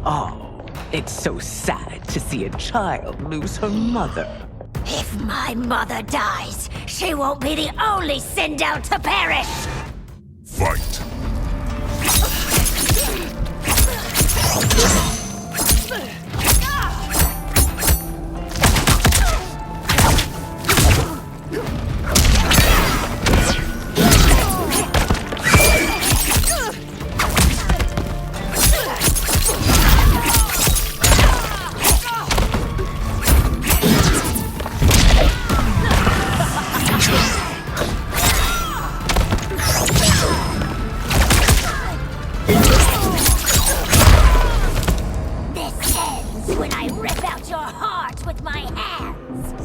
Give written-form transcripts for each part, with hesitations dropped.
Oh, it's so sad to see a child lose her mother. If my mother dies, she won't be the only sinned out to perish! Fight!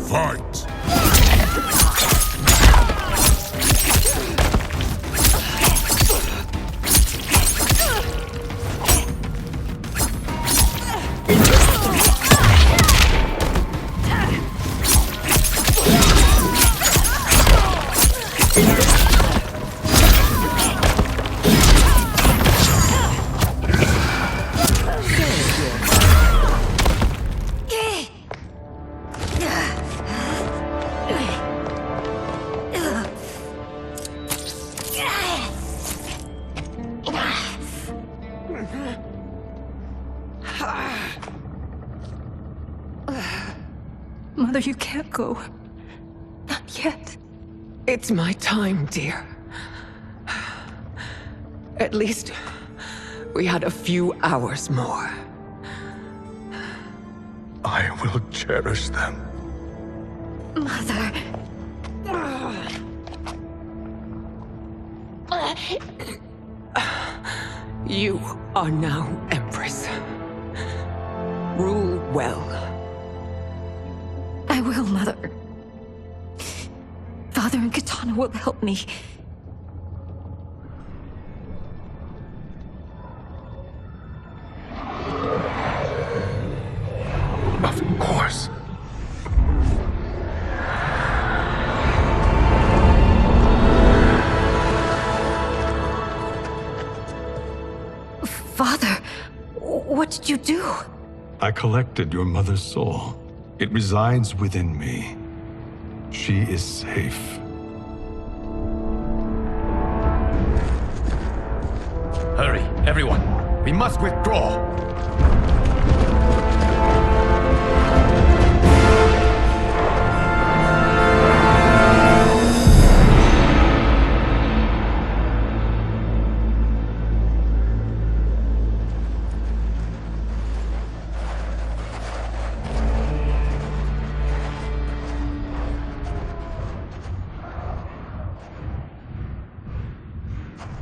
Fight! Mother, you can't go. Not yet. It's my time, dear. At least we had a few hours more. I will cherish them. Mother. You are now Empress. Rule well. I will, Mother. Father and Katana will help me. Of course. Father, what did you do? I collected your mother's soul. It resides within me. She is safe. Hurry, everyone. We must withdraw.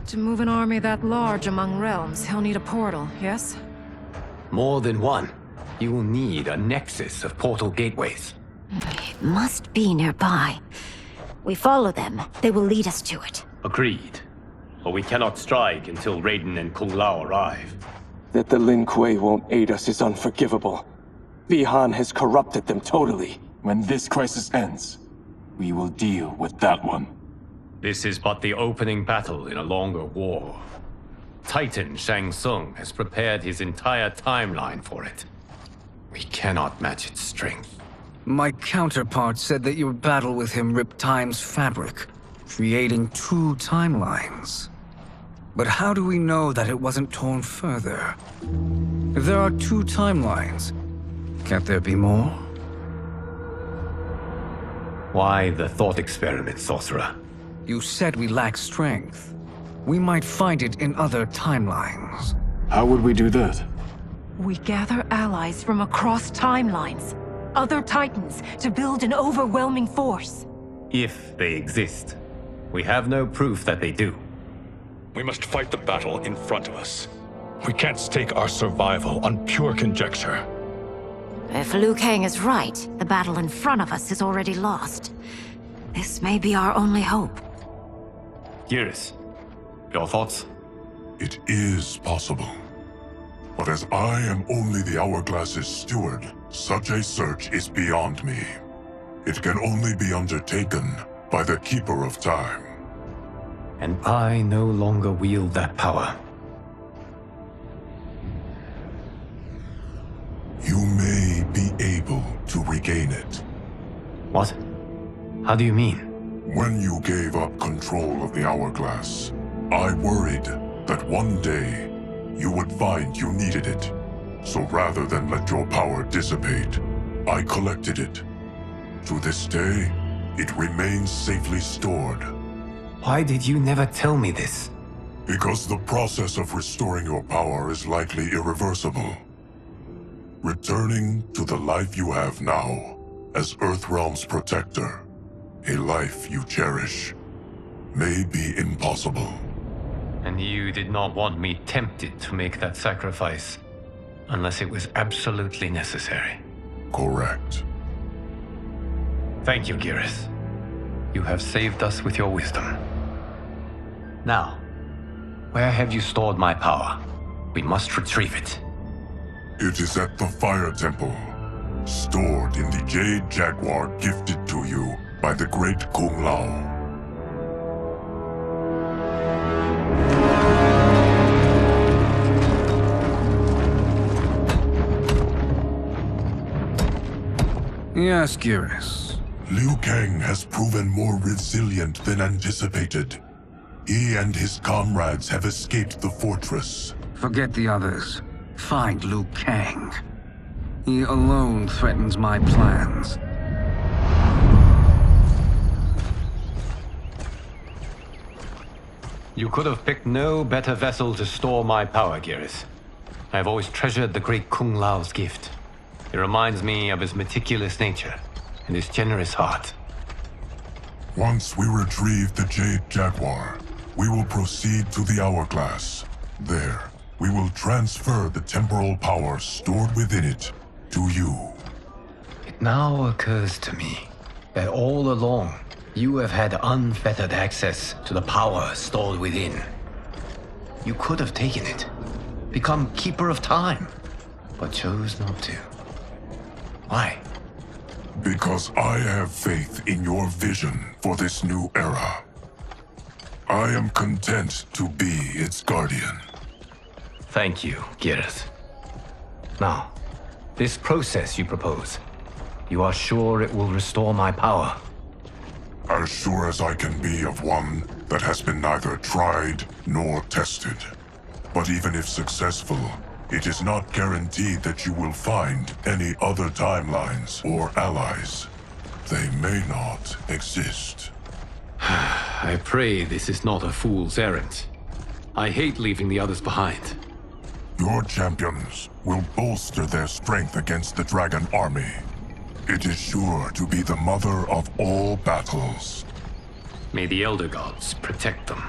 To move an army that large among realms, he'll need a portal, yes? More than one. You will need a nexus of portal gateways. It must be nearby. We follow them, they will lead us to it. Agreed. But we cannot strike until Raiden and Kung Lao arrive. That the Lin Kuei won't aid us is unforgivable. Bihan has corrupted them totally. When this crisis ends, we will deal with that one. This is but the opening battle in a longer war. Titan Shang Tsung has prepared his entire timeline for it. We cannot match its strength. My counterpart said that your battle with him ripped time's fabric, creating two timelines. But how do we know that it wasn't torn further? If there are two timelines, can't there be more? Why the thought experiment, sorcerer? You said we lack strength. We might find it in other timelines. How would we do that? We gather allies from across timelines, other titans, to build an overwhelming force. If they exist. We have no proof that they do. We must fight the battle in front of us. We can't stake our survival on pure conjecture. If Liu Kang is right, the battle in front of us is already lost. This may be our only hope. Geras, your thoughts? It is possible. But as I am only the Hourglass's steward, such a search is beyond me. It can only be undertaken by the Keeper of Time. And I no longer wield that power. You may be able to regain it. What? How do you mean? When you gave up control of the hourglass, I worried that one day you would find you needed it. So rather than let your power dissipate, I collected it. To this day, it remains safely stored. Why did you never tell me this? Because the process of restoring your power is likely irreversible. Returning to the life you have now, as Earthrealm's protector, a life you cherish, may be impossible. And you did not want me tempted to make that sacrifice, unless it was absolutely necessary. Correct. Thank you, Geras. You have saved us with your wisdom. Now, where have you stored my power? We must retrieve it. It is at the Fire Temple, stored in the Jade Jaguar gifted to you by the great Kung Lao. Yes, Geras. Liu Kang has proven more resilient than anticipated. He and his comrades have escaped the fortress. Forget the others. Find Liu Kang. He alone threatens my plans. You could have picked no better vessel to store my power, Geras. I have always treasured the great Kung Lao's gift. It reminds me of his meticulous nature and his generous heart. Once we retrieve the Jade Jaguar, we will proceed to the Hourglass. There, we will transfer the temporal power stored within it to you. It now occurs to me that all along, you have had unfettered access to the power stored within. You could have taken it, become Keeper of Time, but chose not to. Why? Because I have faith in your vision for this new era. I am content to be its guardian. Thank you, Geras. Now, this process you propose, you are sure it will restore my power? As sure as I can be of one that has been neither tried nor tested. But even if successful, it is not guaranteed that you will find any other timelines or allies. They may not exist. I pray this is not a fool's errand. I hate leaving the others behind. Your champions will bolster their strength against the Dragon Army. It is sure to be the mother of all battles. May the Elder Gods protect them.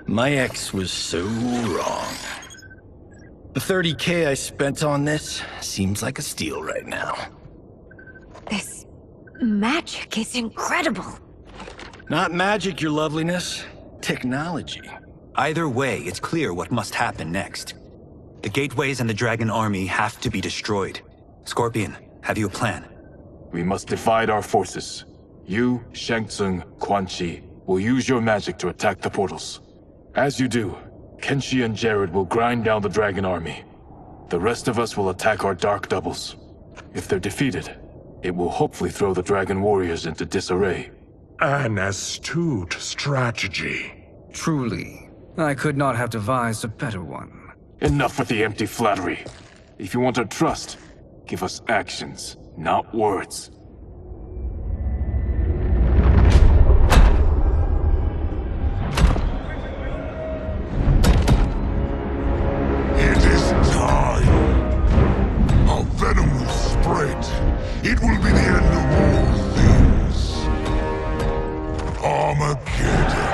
My ex was so wrong. The 30K I spent on this seems like a steal right now. This magic is incredible. Not magic, your loveliness. Technology. Either way, it's clear what must happen next. The gateways and the Dragon Army have to be destroyed. Scorpion, have you a plan? We must divide our forces. You, Shang Tsung, Quan Chi will use your magic to attack the portals. As you do, Kenshi and Jared will grind down the Dragon Army. The rest of us will attack our dark doubles. If they're defeated, it will hopefully throw the Dragon Warriors into disarray. An astute strategy. Truly, I could not have devised a better one. Enough with the empty flattery. If you want our trust, give us actions, not words. It is time. Our venom will spread. It will be the end of all things. Armageddon.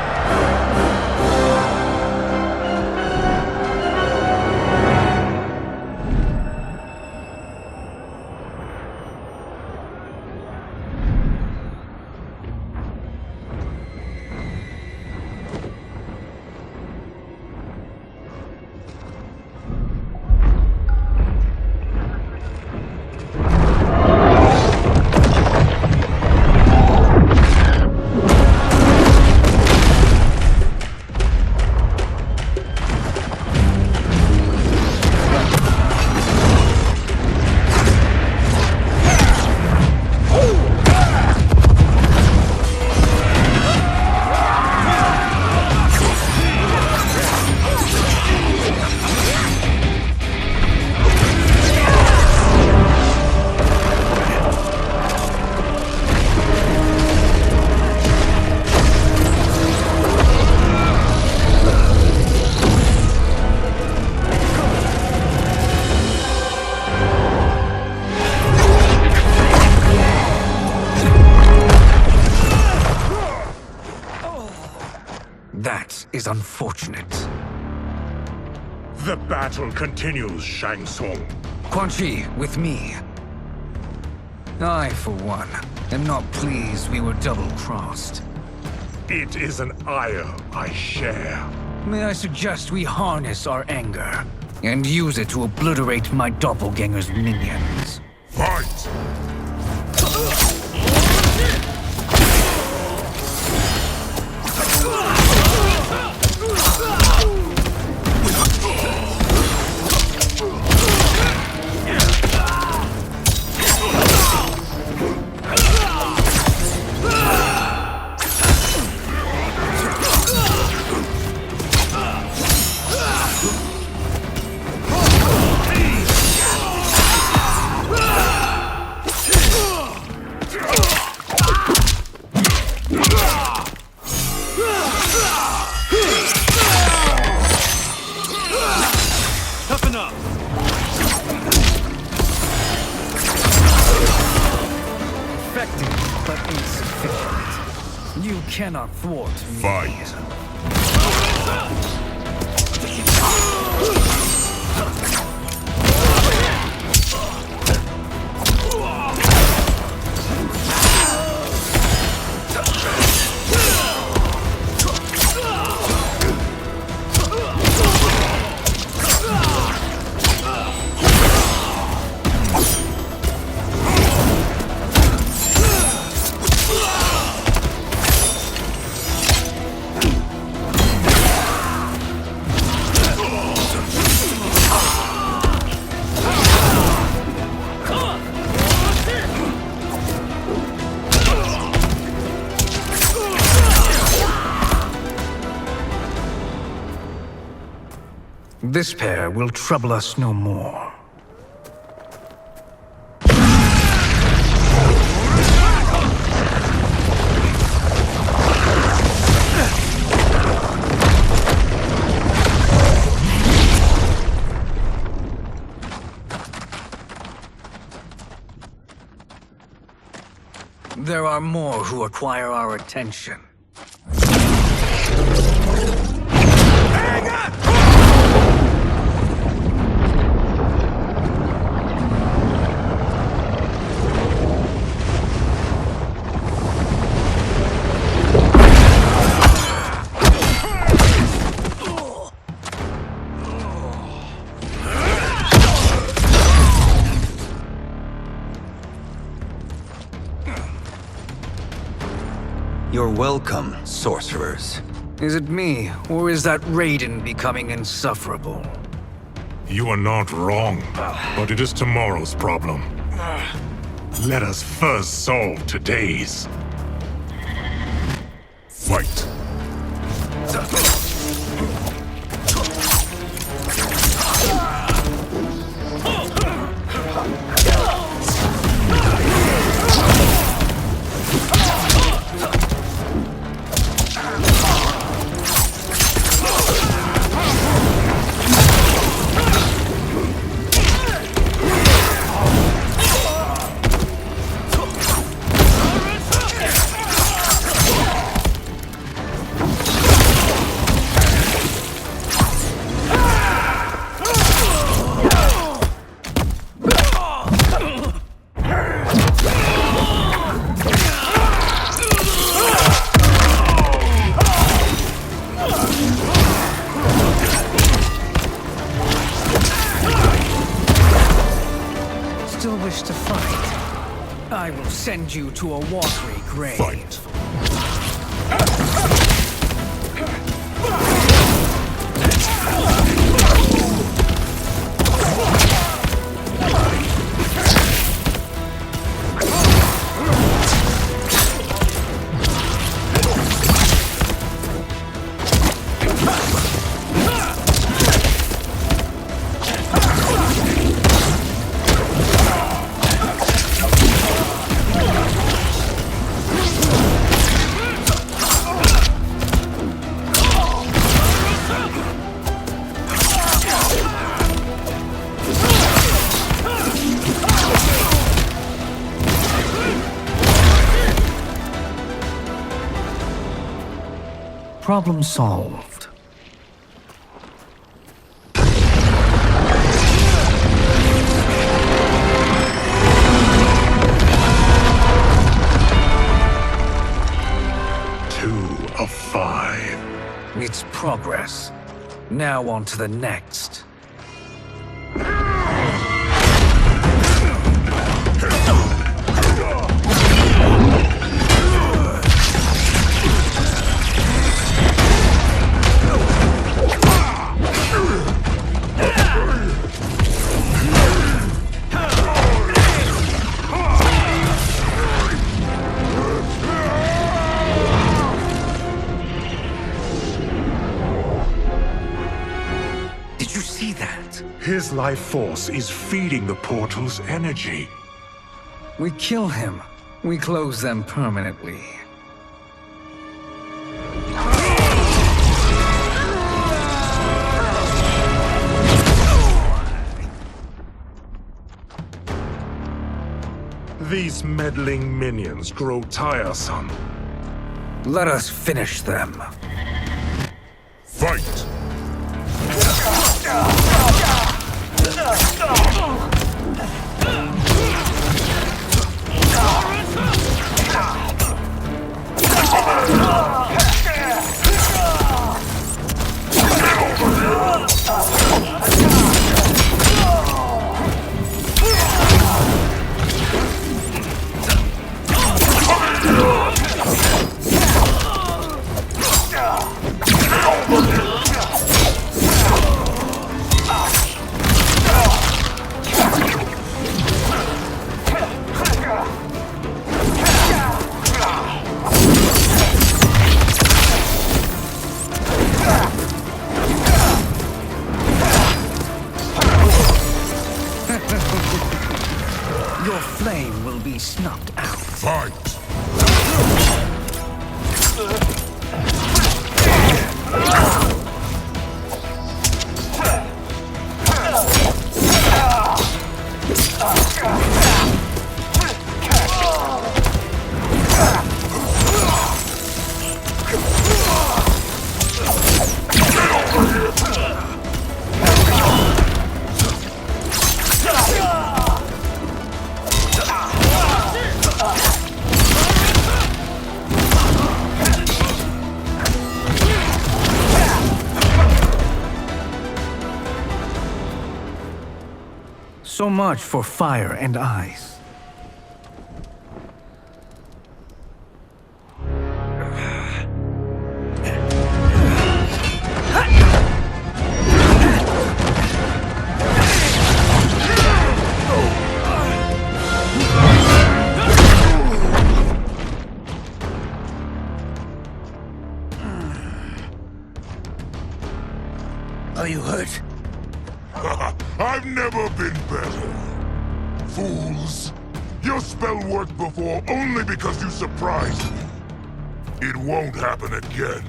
That is unfortunate. The battle continues, Shang Tsung. Quan Chi, with me. I, for one, am not pleased we were double-crossed. It is an ire I share. May I suggest we harness our anger and use it to obliterate my doppelganger's minions? Fight! Toughen up! Effective, but insufficient. You cannot thwart me. Fight! This pair will trouble us no more. There are more who require our attention. You're welcome, sorcerers. Is it me, or is that Raiden becoming insufferable? You are not wrong, but it is tomorrow's problem. Let us first solve today's. Fight! Still wish to fight? I will send you to a watery grave. Fight. Problem solved. Two of 5. It's progress. Now on to the next. Did you see that? His life force is feeding the portal's energy. We kill him. We close them permanently. These meddling minions grow tiresome. Let us finish them. Fight! Your flame will be snuffed out. Fight! So much for fire and ice. Are you hurt? I've never been better. Fools. Your spell worked before only because you surprised me. It won't happen again.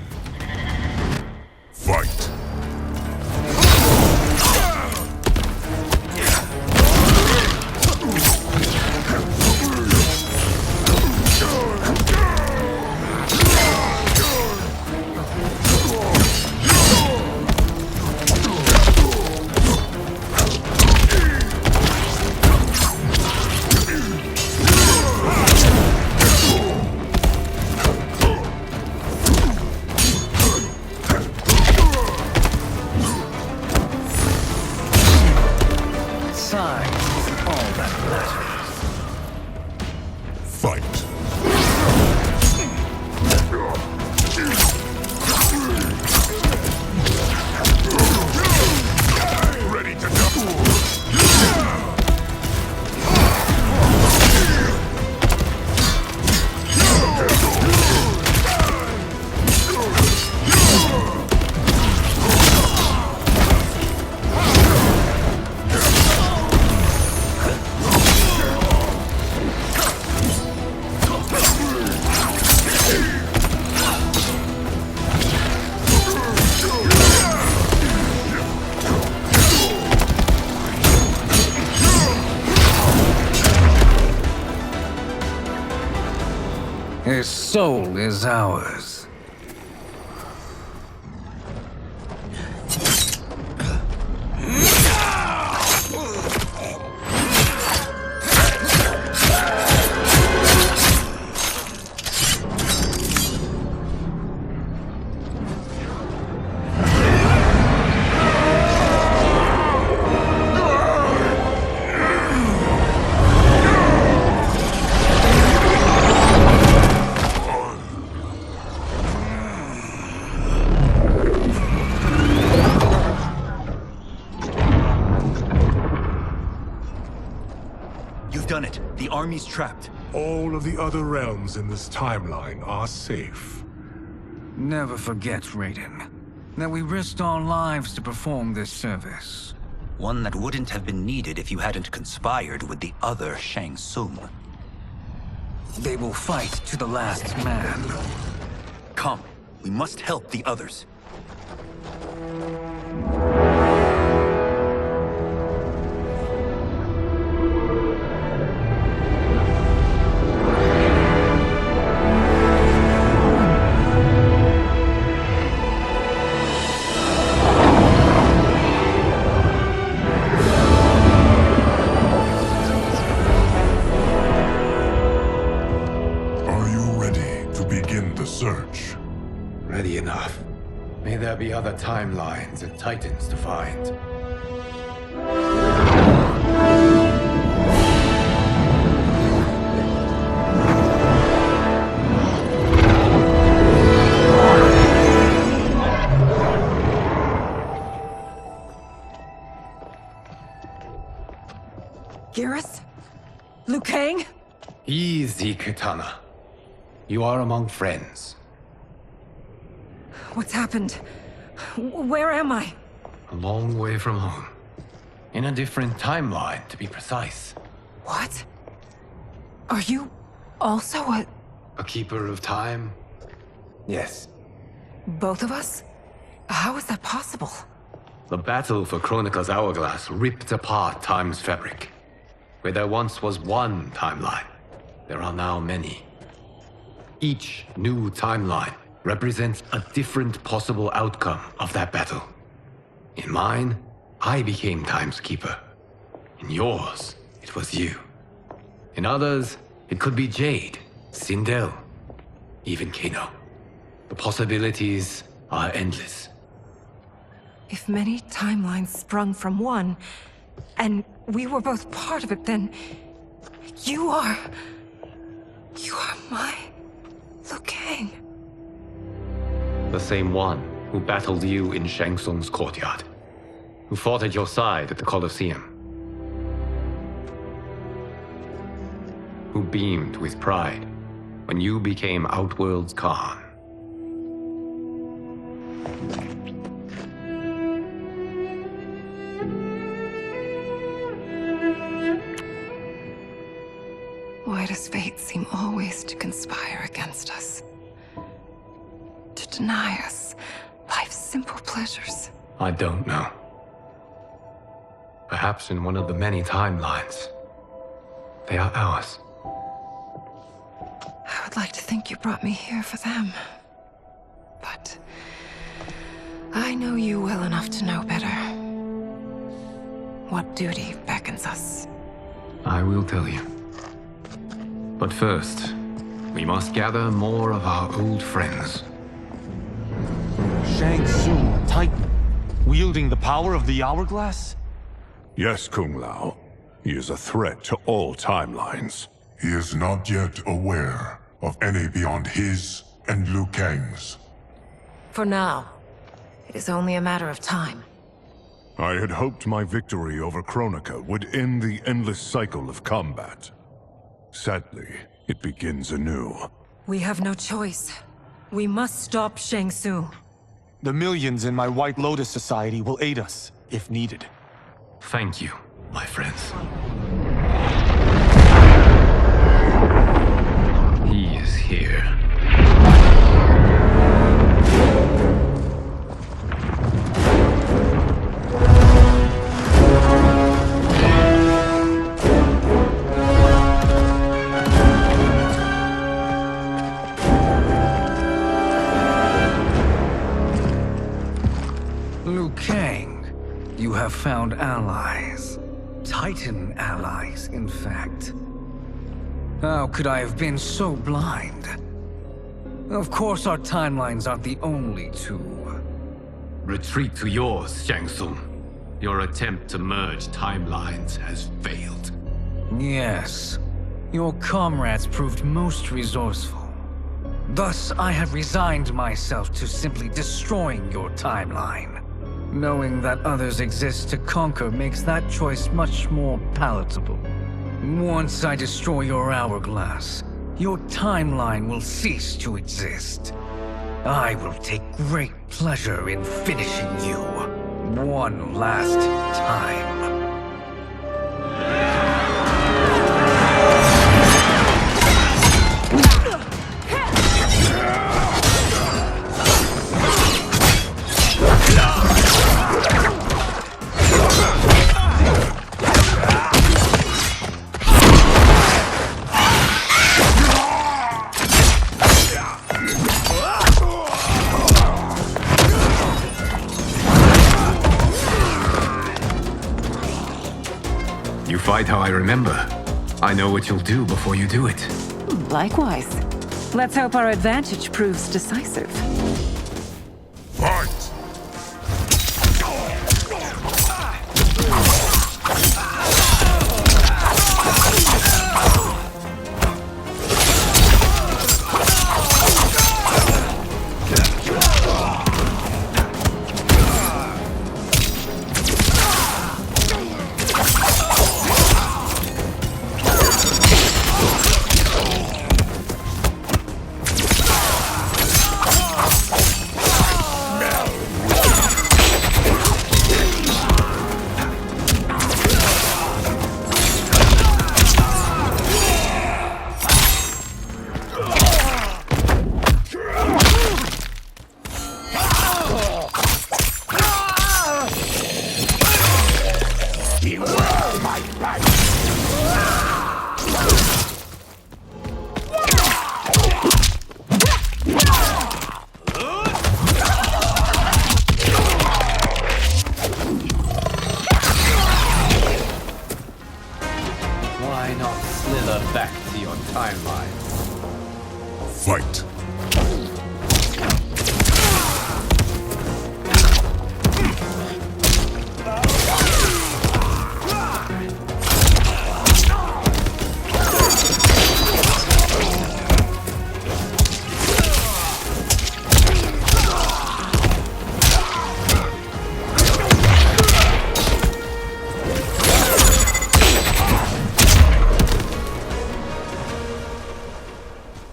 Fight. that matters. Fight. Ready to double. His soul is ours. You've done it. The army's trapped. All of the other realms in this timeline are safe. Never forget, Raiden, that we risked our lives to perform this service. One that wouldn't have been needed if you hadn't conspired with the other Shang Tsung. They will fight to the last man. Come, we must help the others. Search. Ready enough. May there be other timelines and titans to find. Geras? Liu Kang? Easy, Kitana. You are among friends. What's happened? Where am I? A long way from home. In a different timeline, to be precise. What? Are you also a keeper of time? Yes. both of us? How is that possible? The battle for Chronica's hourglass ripped apart time's fabric. Where there once was one timeline, there are now many. Each new timeline represents a different possible outcome of that battle. In mine, I became Time's Keeper. In yours, it was you. In others, it could be Jade, Sindel, even Kano. The possibilities are endless. If many timelines sprung from one, and we were both part of it, then you are my Liu Kang. The same one who battled you in Shang Tsung's courtyard, who fought at your side at the Colosseum, who beamed with pride when you became Outworld's Khan. Why does fate seem always to conspire against us? To deny us life's simple pleasures? I don't know. Perhaps in one of the many timelines, they are ours. I would like to think you brought me here for them. But I know you well enough to know better. What duty beckons us? I will tell you. But first, we must gather more of our old friends. Shang Tsung, Titan, wielding the power of the hourglass? Yes, Kung Lao. He is a threat to all timelines. He is not yet aware of any beyond his and Liu Kang's. For now, it is only a matter of time. I had hoped my victory over Kronika would end the endless cycle of combat. Sadly, it begins anew. We have no choice. We must stop Shang Tsung. The millions in my White Lotus Society will aid us, if needed. Thank you, my friends. He is here. Liu Kang, you have found allies. Titan allies, in fact. How could I have been so blind? Of course our timelines aren't the only two. Retreat to yours, Shang Tsung. Your attempt to merge timelines has failed. Yes. Your comrades proved most resourceful. Thus, I have resigned myself to simply destroying your timeline. Knowing that others exist to conquer makes that choice much more palatable. Once I destroy your hourglass, your timeline will cease to exist. I will take great pleasure in finishing you one last time. Fight how I remember. I know what you'll do before you do it. Likewise. Let's hope our advantage proves decisive. Fight! Why not slither back to your timeline? Fight!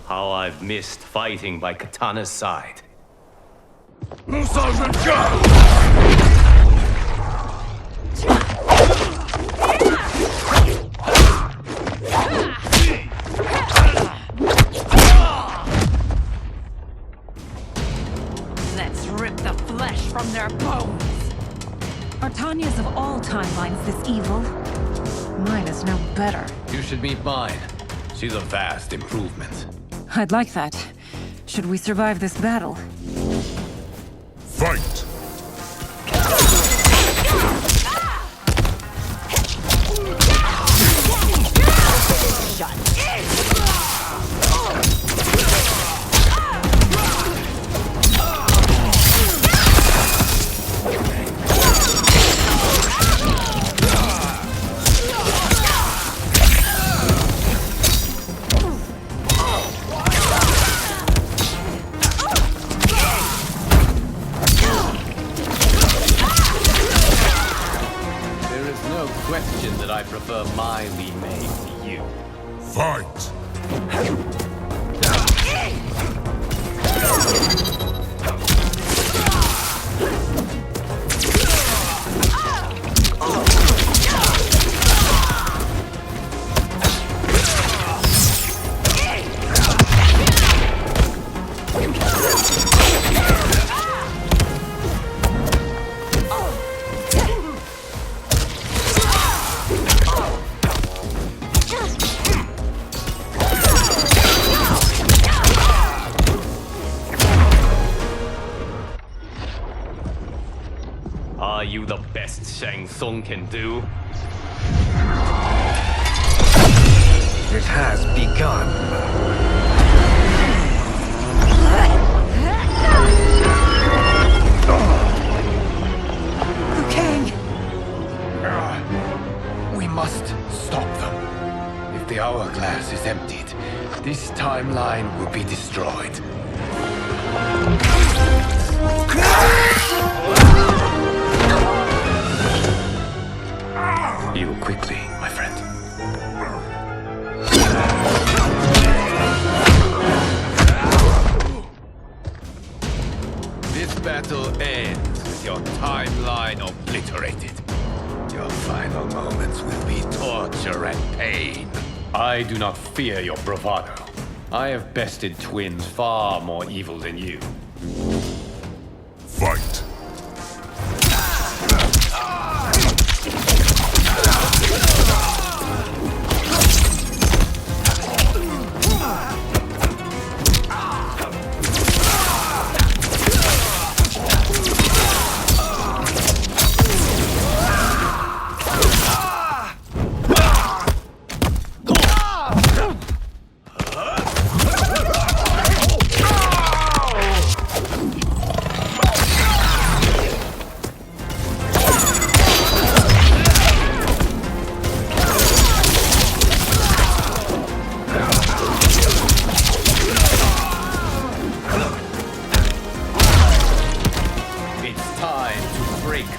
How I've missed fighting by Katana's side. Let's rip the flesh from their bones. Are Tanya's of all timelines this evil? Mine is no better. You should meet mine. She's a vast improvement. I'd like that. Should we survive this battle? Fight! question that I prefer mildly made to you. Fight! Are you the best Shang Tsung can do? It has begun. Liu Kang! We must stop them. If the hourglass is emptied, this timeline will be destroyed. Heal quickly, my friend. This battle ends with your timeline obliterated. Your final moments will be torture and pain. I do not fear your bravado. I have bested twins far more evil than you. Fight!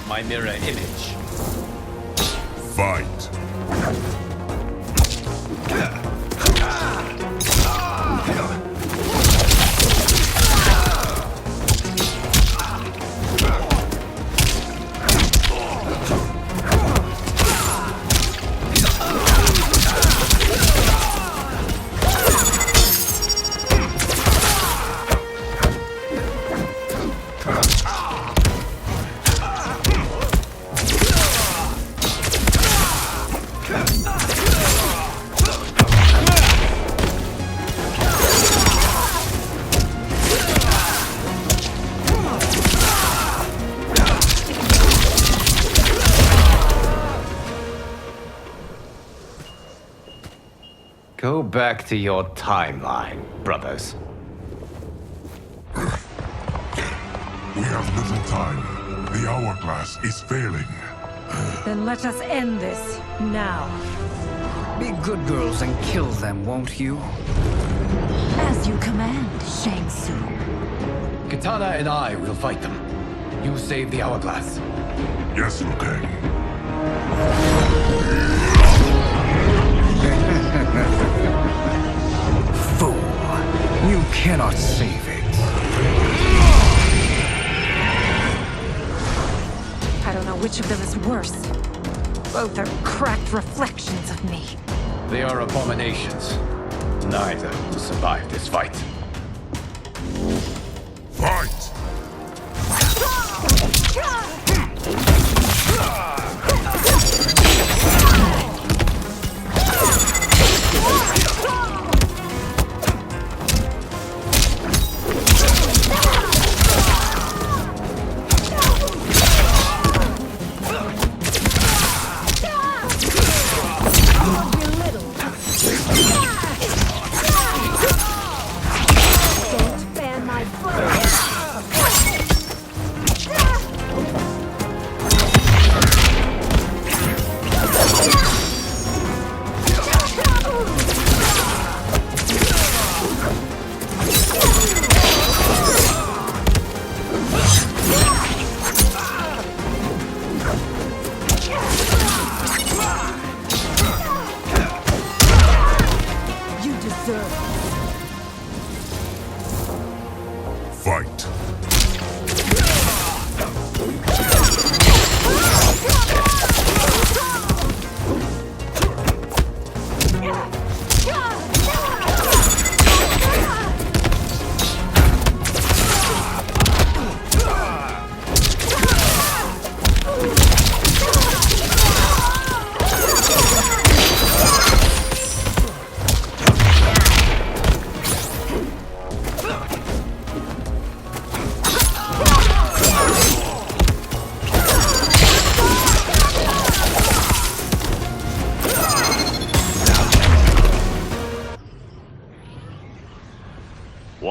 My mirror image. Fight! Go back to your timeline, brothers. We have little time. The hourglass is failing. Then let us end this, now. Be good girls and kill them, won't you? As you command, Shang Tsung. Katana and I will fight them. You save the hourglass. Yes, Liu Kang. Fool! You cannot save it. I don't know which of them is worse. Both are cracked reflections of me. They are abominations. Neither will survive this fight. Fight! Don't fan my flame!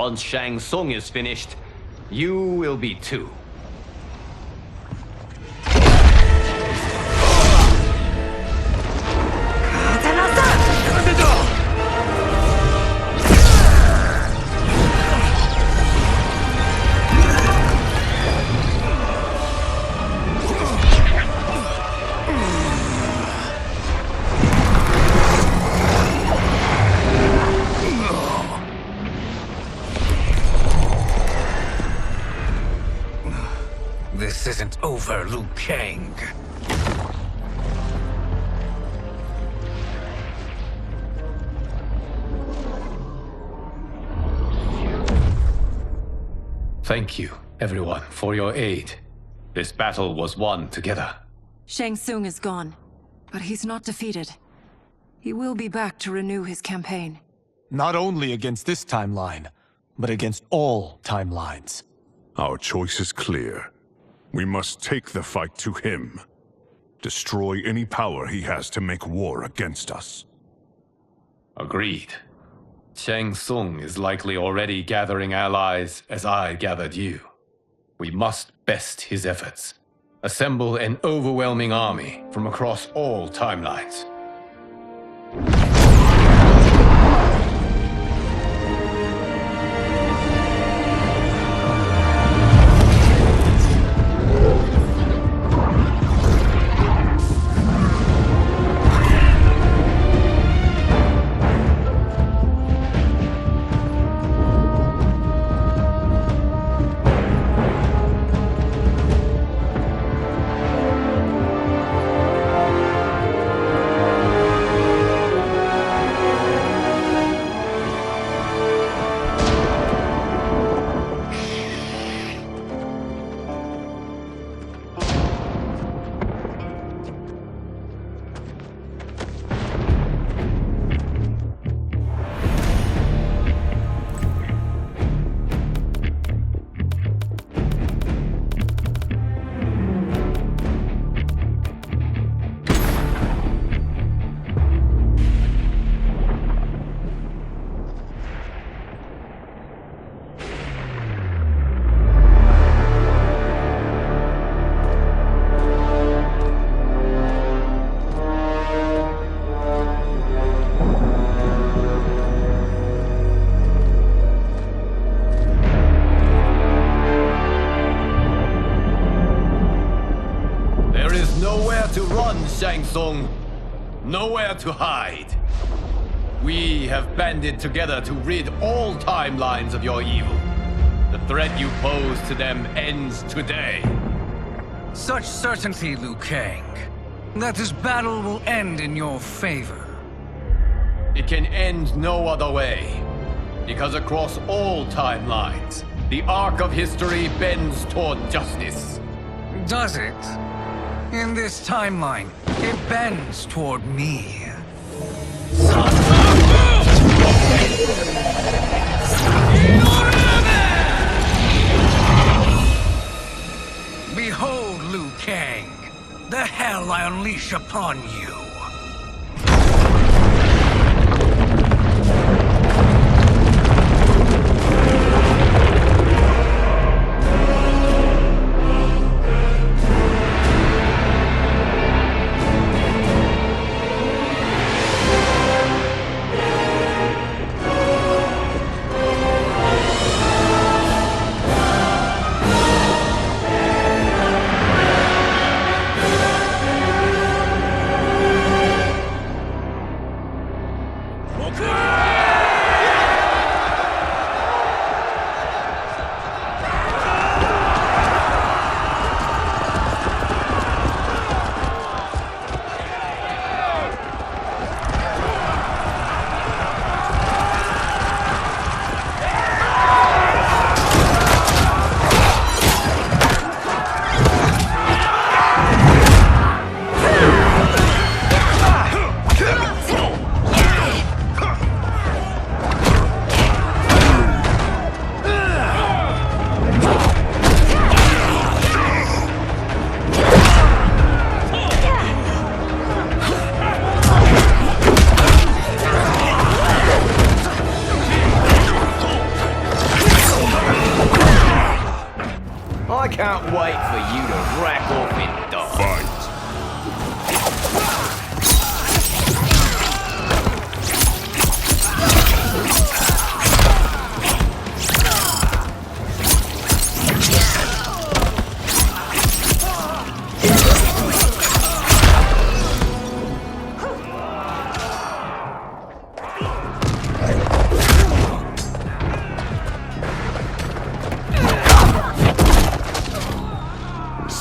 Once Shang Tsung is finished, you will be too. This isn't over, Liu Kang. Thank you, everyone, for your aid. This battle was won together. Shang Tsung is gone, but he's not defeated. He will be back to renew his campaign. Not only against this timeline, but against all timelines. Our choice is clear. We must take the fight to him. Destroy any power he has to make war against us. Agreed. Shang Tsung is likely already gathering allies as I gathered you. We must best his efforts. Assemble an overwhelming army from across all timelines. To run, Shang Tsung. Nowhere to hide. We have banded together to rid all timelines of your evil. The threat you pose to them ends today. Such certainty, Liu Kang, that this battle will end in your favor. It can end no other way. Because across all timelines, the arc of history bends toward justice. Does it? In this timeline, it bends toward me. Behold, Liu Kang, the hell I unleash upon you.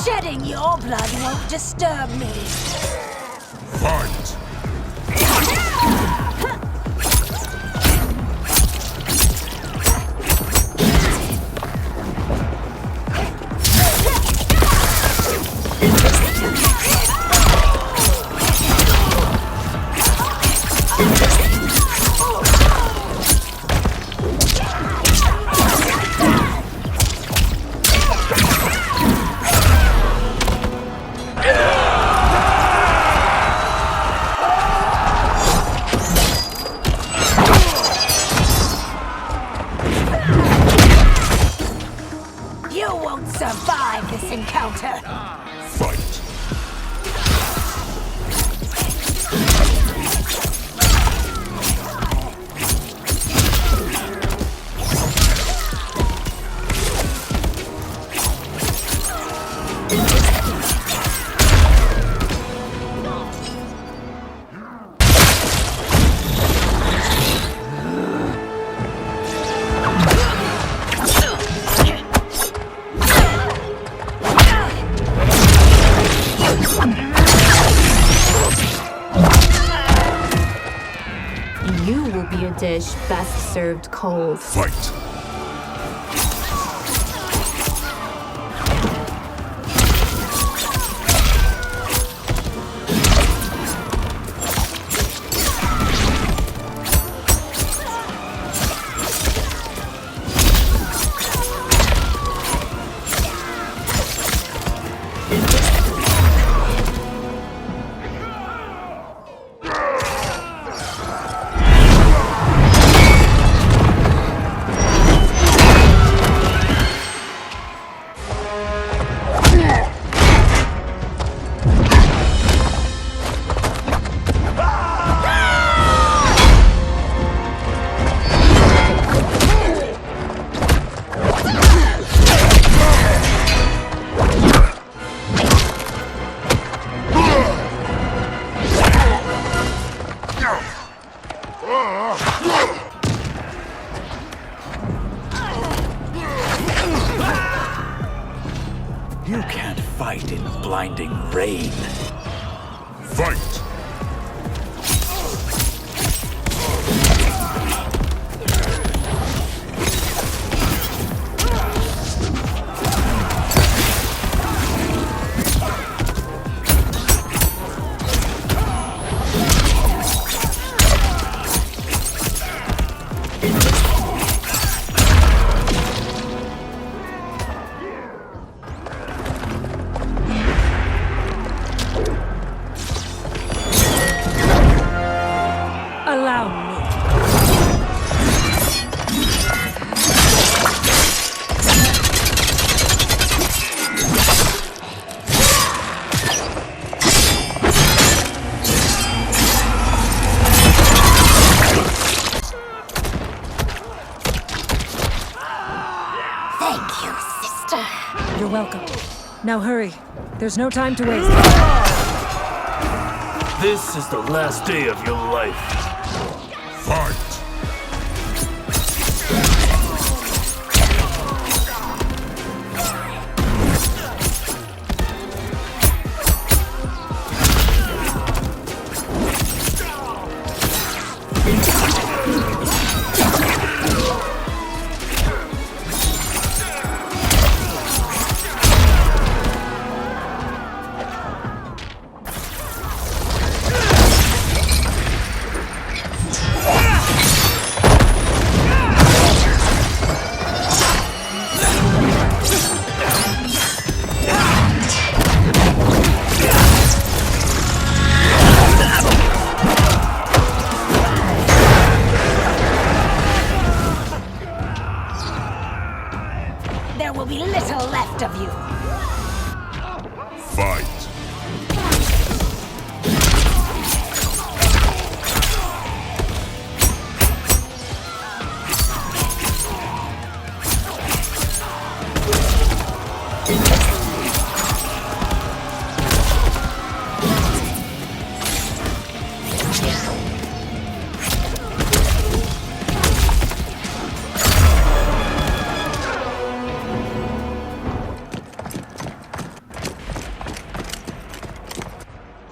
Shedding your blood won't disturb me. Fight! You won't survive this encounter. Fight! You will be a dish best served cold. Fight! You can't fight in blinding rain. Fight! Allow me. Thank you, sister. You're welcome. Now hurry. There's no time to waste. This is the last day of your life. Fight! There will be little left of you. Fight!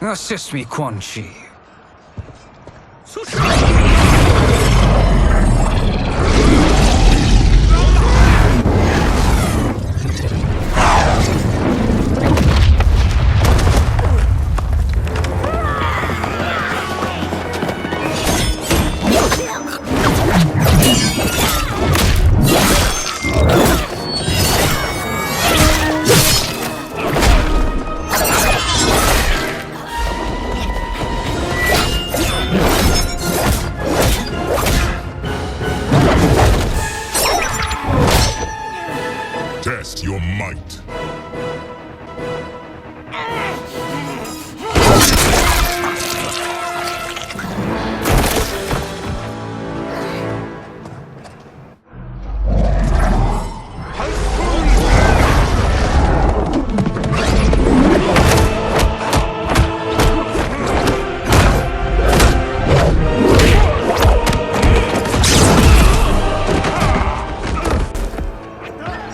Assist me, Quan Chi. Test your might.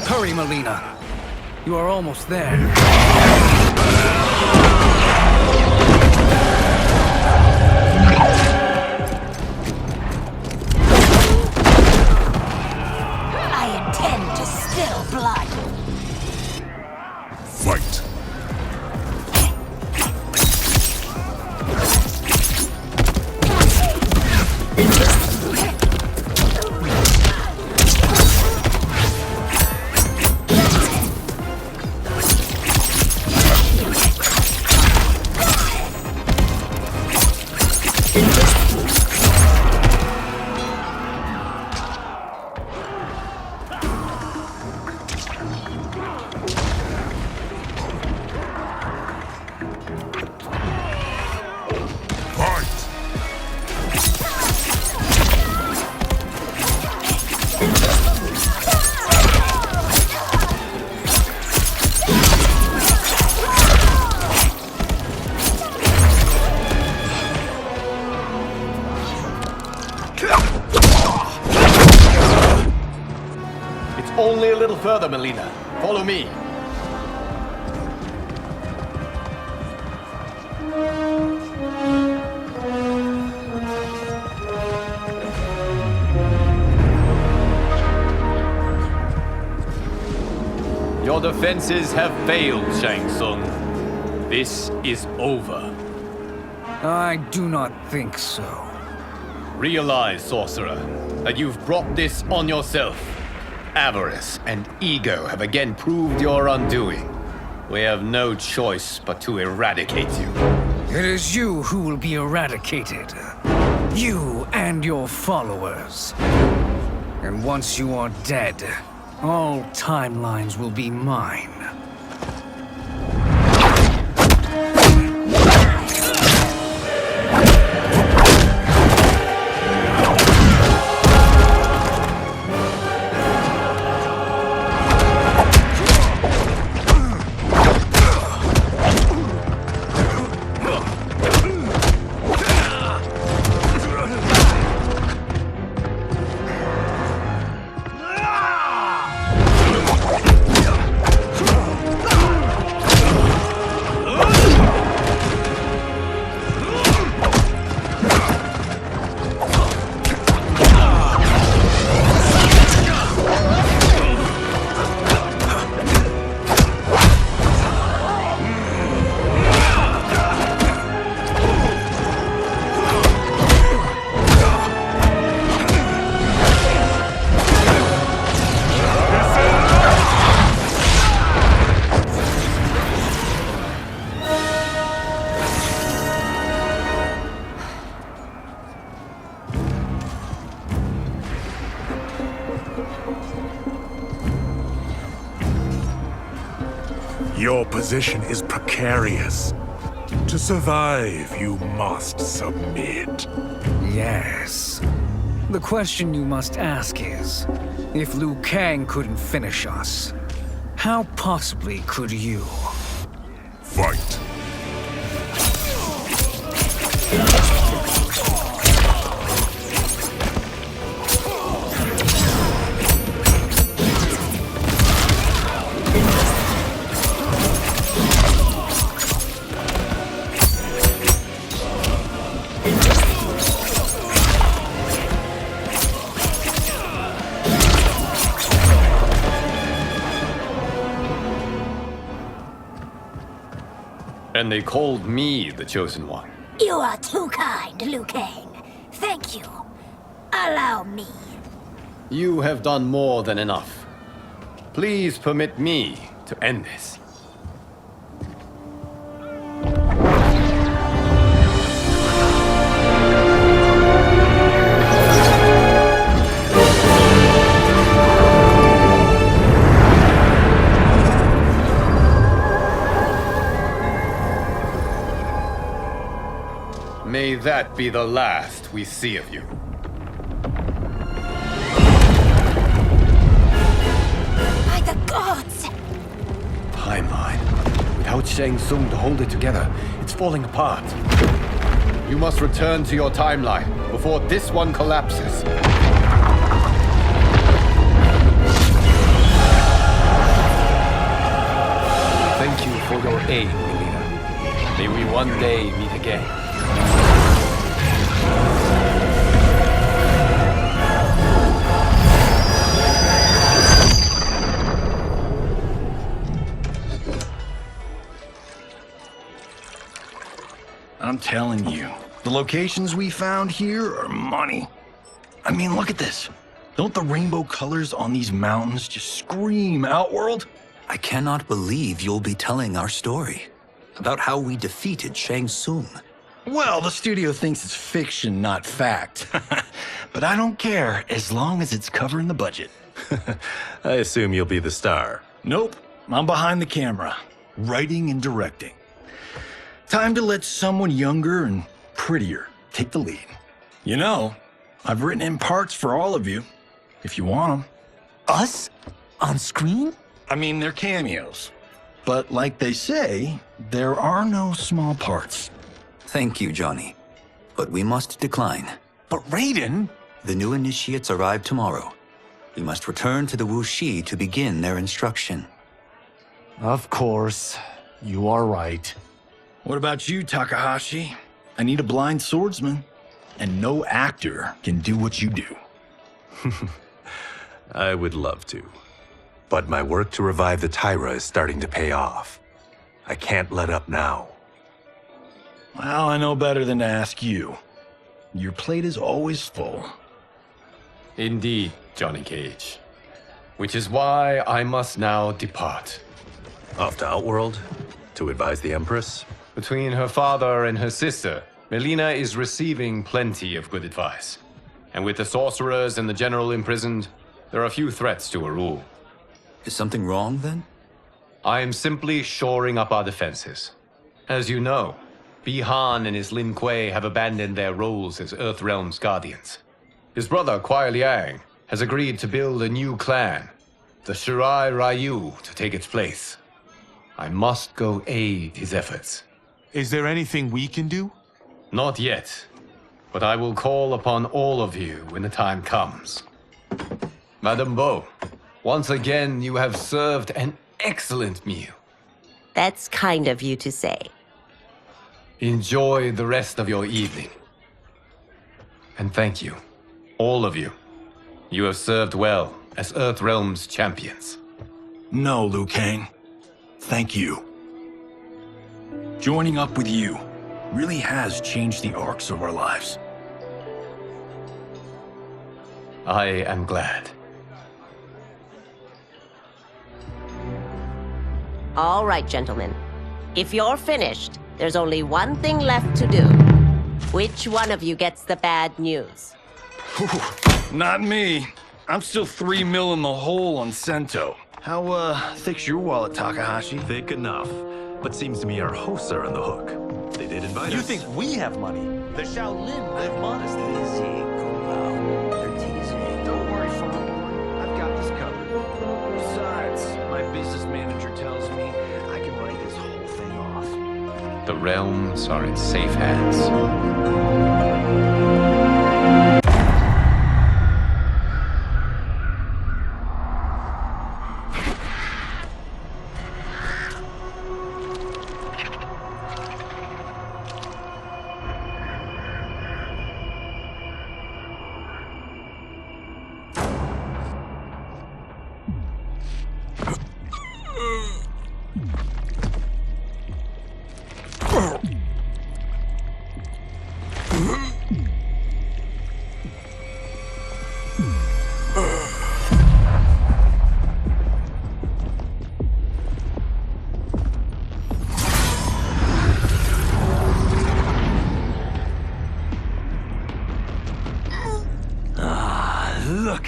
Hurry, Melina. You are almost there. I intend to spill blood. Fight. It's only a little further, Melina. Follow me. Your defenses have failed, Shang Tsung. This is over. I do not think so. Realize, sorcerer, that you've brought this on yourself. Avarice and ego have again proved your undoing. We have no choice but to eradicate you. It is you who will be eradicated. You and your followers. And once you are dead, all timelines will be mine. Your position is precarious. To survive, you must submit. Yes. The question you must ask is, if Liu Kang couldn't finish us, how possibly could you? Fight. And they called me the Chosen One. You are too kind, Liu Kang. Thank you. Allow me. You have done more than enough. Please permit me to end this. May that be the last we see of you. By the gods! Timeline. Without Shang Tsung to hold it together, it's falling apart. You must return to your timeline before this one collapses. Thank you for your aid, Melina. May we one day meet again. I'm telling you, the locations we found here are money. I mean, look at this. Don't the rainbow colors on these mountains just scream Outworld? I cannot believe you'll be telling our story about how we defeated Shang Tsung. Well, the studio thinks it's fiction, not fact. But I don't care, as long as it's covering the budget. I assume you'll be the star. Nope, I'm behind the camera, writing and directing. Time to let someone younger and prettier take the lead. You know, I've written in parts for all of you, if you want them. Us? On screen? I mean, they're cameos. But like they say, there are no small parts. Thank you, Johnny. But we must decline. But Raiden? The new initiates arrive tomorrow. We must return to the Wuxi to begin their instruction. Of course. You are right. What about you, Takahashi? I need a blind swordsman, and no actor can do what you do. I would love to. But my work to revive the Tyra is starting to pay off. I can't let up now. Well, I know better than to ask you. Your plate is always full. Indeed, Johnny Cage. Which is why I must now depart. Off to Outworld? To advise the Empress? Between her father and her sister, Melina is receiving plenty of good advice. And with the sorcerers and the general imprisoned, there are few threats to her rule. Is something wrong, then? I am simply shoring up our defenses. As you know, Bi-Han and his Lin Kuei have abandoned their roles as Earthrealm's guardians. His brother, Kuai Liang, has agreed to build a new clan, the Shirai Ryu, to take its place. I must go aid his efforts. Is there anything we can do? Not yet, but I will call upon all of you when the time comes. Madame Bo, once again you have served an excellent meal. That's kind of you to say. Enjoy the rest of your evening. And thank you, all of you. You have served well as Earthrealm's champions. No, Liu Kang. Thank you. Joining up with you really has changed the arcs of our lives. I am glad. All right, gentlemen. If you're finished, there's only one thing left to do. Which one of you gets the bad news? Not me. I'm still 3 mil in the hole on Sento. How, thick's your wallet, Takahashi? Thick enough. But seems to me our hosts are on the hook. They did invite us. You think we have money? The Shaolin live modestly. Easy, Kung They're teasing. Don't worry, Farm. I've got this covered. Besides, my business manager tells me I can write this whole thing off. The realms are in safe hands.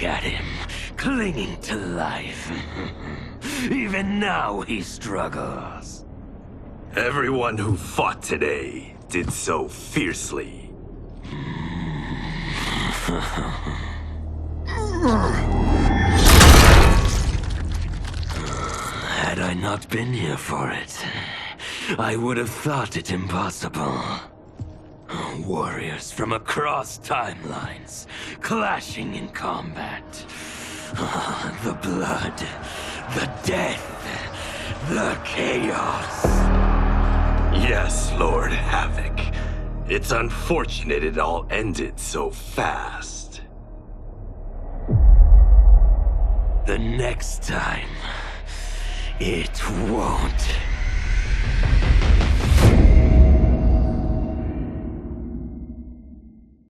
Look at him, clinging to life. Even now he struggles. Everyone who fought today did so fiercely. Had I not been here for it, I would have thought it impossible. Warriors from across timelines, clashing in combat. The blood, the death, the chaos. Yes, Lord Havoc. It's unfortunate it all ended so fast. The next time, it won't.